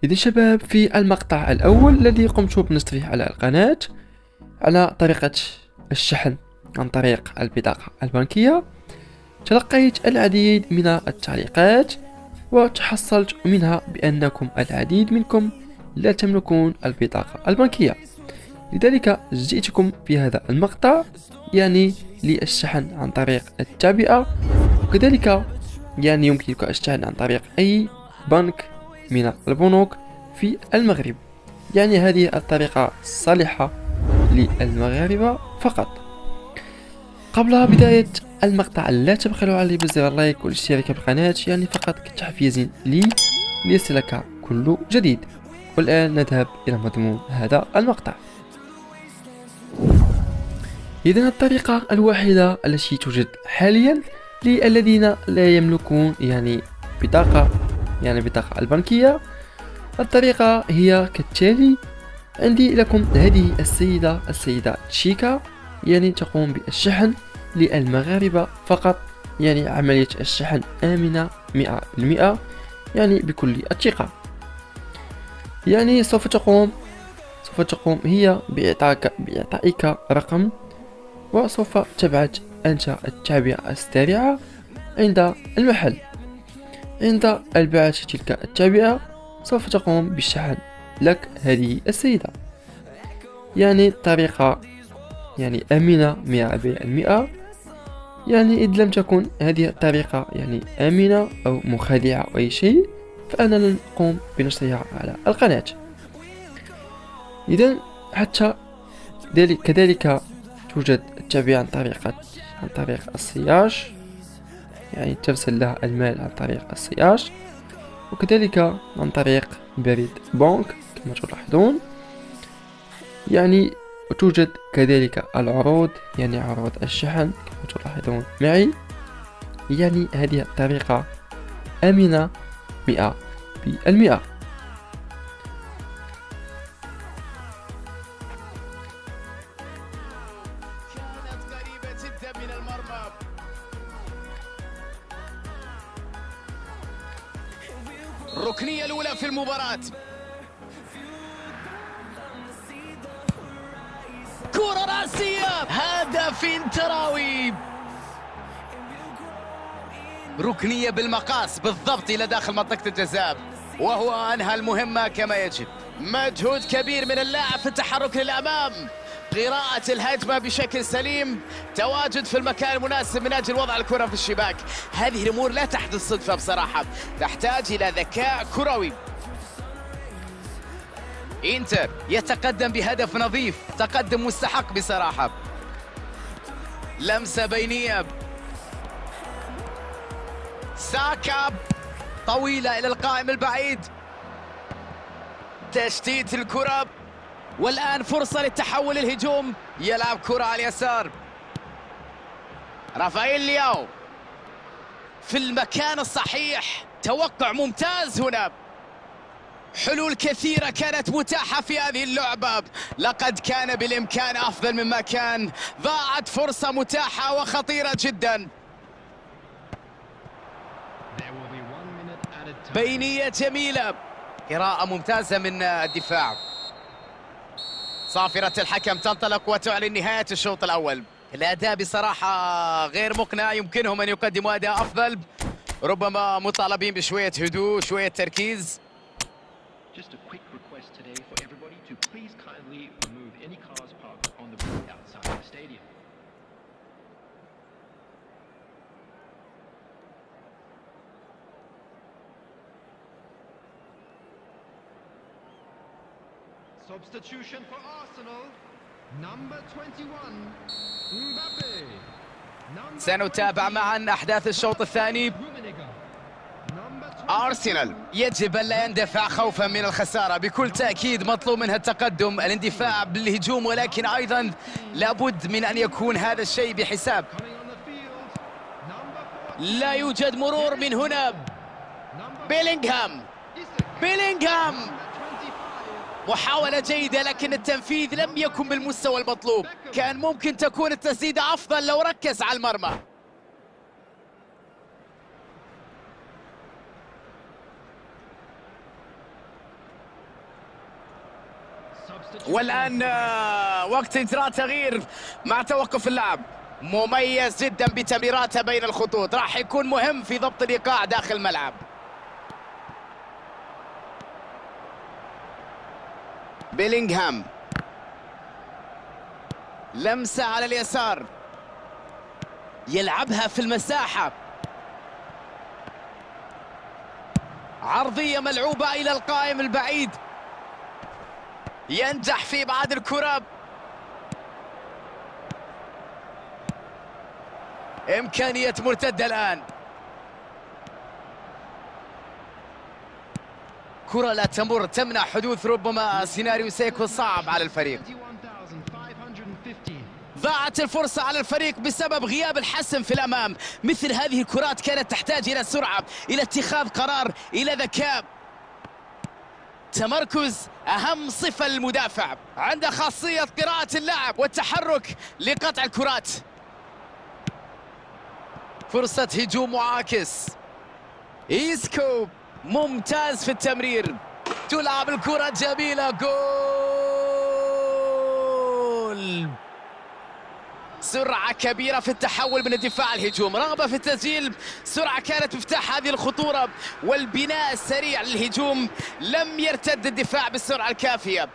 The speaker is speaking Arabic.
إذا شباب، في المقطع الأول الذي قمت بنشره على القناة على طريقة الشحن عن طريق البطاقة البنكية، تلقيت العديد من التعليقات وتحصلت منها بأنكم العديد منكم لا تملكون البطاقة البنكية. لذلك جئتكم في هذا المقطع للشحن عن طريق التعبئة، وكذلك يمكنك الشحن عن طريق أي بنك من البنوك في المغرب. هذه الطريقة صالحة للمغاربة فقط. قبل بداية المقطع لا تبخلوا علي بزر اللايك والاشتراك بالقناة، فقط كتحفيز لي ليصلك كل جديد. والآن نذهب إلى مضمون هذا المقطع. إذن الطريقة الوحيدة التي توجد حاليا للذين لا يملكون بطاقة بطاقة البنكية، الطريقة هي كالتالي. عندي لكم هذه السيدة تشيكا، تقوم بالشحن للمغاربة فقط. عملية الشحن آمنة 100%، بكل الثقة. سوف تقوم هي بإعطائك رقم، وسوف تبعث أنت التعبئة السريعة عند المحل. عند البعث تلك التعبئة سوف تقوم بالشحن لك هذه السيدة. طريقة آمنة 100%. إذ لم تكن هذه الطريقة آمنة أو مخادعة أو أي شيء، فأنا لن أقوم بنشرها على القناة. إذن حتى كذلك توجد التعبئة عن طريق الصياش، ترسل لها المال عن طريق الصياش، وكذلك عن طريق بريد بنك كما تلاحظون. وتوجد كذلك العروض، عروض الشحن كما تلاحظون معي. هذه الطريقة آمنة 100%. الركنية الأولى في المباراة، كرة رأسية، هدف تراوي، ركنية بالمقاس بالضبط إلى داخل منطقة الجزاء، وهو أنهى المهمة كما يجب. مجهود كبير من اللاعب في التحرك للأمام، قراءة الهجمة بشكل سليم، تواجد في المكان المناسب من أجل وضع الكرة في الشباك. هذه الأمور لا تحدث صدفة بصراحة، تحتاج إلى ذكاء كروي. إنتر يتقدم بهدف نظيف، تقدم مستحق بصراحة. لمسة بينية، ساكا طويلة إلى القائم البعيد، تشتيت الكرة، والآن فرصة للتحول الهجوم. يلعب كرة على اليسار، رافائيل لياو في المكان الصحيح، توقع ممتاز هنا. حلول كثيرة كانت متاحة في هذه اللعبة، لقد كان بالإمكان أفضل مما كان. ضاعت فرصة متاحة وخطيرة جدا. بينية جميلة، قراءة ممتازة من الدفاع. صافرة الحكم تنطلق وتعلن نهاية الشوط الأول. الأداء بصراحة غير مقنع، يمكنهم أن يقدموا أداء أفضل، ربما مطالبين بشوية هدوء، شوية تركيز. Just a quick request today for everybody to please kindly remove any cars parked on the road outside the stadium. Substitution for Arsenal, number 21, Mbappe. سنتابع معا أحداث الشوط الثاني. أرسنال يجب أن لا يندفع خوفا من الخسارة، بكل تأكيد مطلوب منها التقدم، الاندفاع بالهجوم، ولكن أيضا لابد من أن يكون هذا الشيء بحساب. لا يوجد مرور من هنا. بيلينغهام، محاولة جيدة، لكن التنفيذ لم يكن بالمستوى المطلوب. كان ممكن تكون التسديدة أفضل لو ركز على المرمى. والآن وقت إجراء تغيير مع توقف اللعب. مميز جدا بتمريراته بين الخطوط، راح يكون مهم في ضبط الإيقاع داخل الملعب. بيلينغهام، لمسة على اليسار، يلعبها في المساحة، عرضية ملعوبة إلى القائم البعيد، ينجح في إبعاد الكرة. إمكانية مرتدة الآن، كرة لا تمر تمنع حدوث ربما سيناريو سيكون صعب على الفريق. 21,550. ضاعت الفرصة على الفريق بسبب غياب الحسم في الأمام. مثل هذه الكرات كانت تحتاج إلى سرعة، إلى اتخاذ قرار، إلى ذكاء. تمركز أهم صفة للمدافع، عنده خاصية قراءة اللعب والتحرك لقطع الكرات. فرصة هجوم معاكس، إيسكو ممتاز في التمرير، تلعب الكرة جميلة، جول. سرعة كبيرة في التحول من الدفاع الهجوم، رغبة في التسجيل، سرعة كانت مفتاح هذه الخطورة، والبناء السريع للهجوم. لم يرتد الدفاع بالسرعة الكافية.